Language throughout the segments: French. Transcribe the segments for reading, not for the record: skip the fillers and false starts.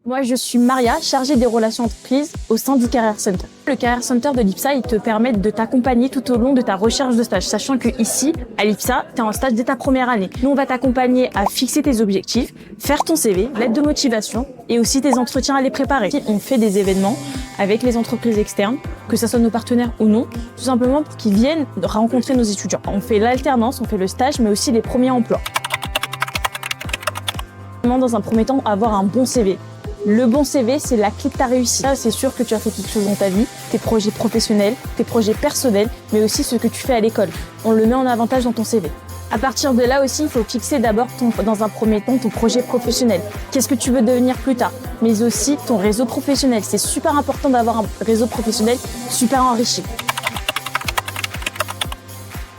Moi, je suis Maria, chargée des relations entreprises au sein du Career Center. Le Career Center de l'IPSA, il te permet de t'accompagner tout au long de ta recherche de stage, sachant que ici, à l'IPSA, tu es en stage dès ta première année. Nous, on va t'accompagner à fixer tes objectifs, faire ton CV, lettre de motivation et aussi tes entretiens à les préparer. On fait des événements avec les entreprises externes, que ce soit nos partenaires ou non, tout simplement pour qu'ils viennent rencontrer nos étudiants. On fait l'alternance, on fait le stage, mais aussi les premiers emplois. Dans un premier temps, avoir un bon CV. Le bon CV, c'est la clé de ta réussite. C'est sûr que tu as fait quelque chose dans ta vie, tes projets professionnels, tes projets personnels, mais aussi ce que tu fais à l'école. On le met en avantage dans ton CV. À partir de là aussi, il faut fixer d'abord dans un premier temps ton projet professionnel. Qu'est-ce que tu veux devenir plus tard? Mais aussi ton réseau professionnel. C'est super important d'avoir un réseau professionnel super enrichi.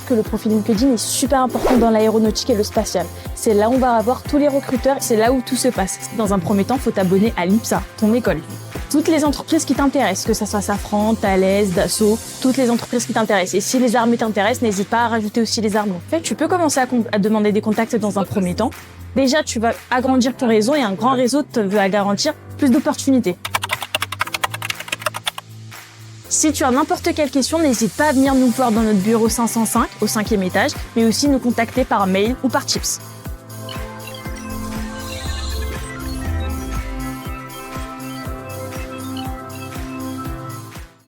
Que le profil LinkedIn est super important dans l'aéronautique et le spatial. C'est là où on va avoir tous les recruteurs, c'est là où tout se passe. Dans un premier temps, il faut t'abonner à l'IPSA, ton école. Toutes les entreprises qui t'intéressent, que ce soit Safran, Thales, Dassault, toutes les entreprises qui t'intéressent. Et si les armées t'intéressent, n'hésite pas à rajouter aussi les armées. En fait, tu peux commencer à demander des contacts dans un premier temps. Déjà, tu vas agrandir ton réseau et un grand réseau te va garantir plus d'opportunités. Si tu as n'importe quelle question, n'hésite pas à venir nous voir dans notre bureau 505 au 5e étage, mais aussi nous contacter par mail ou par Teams.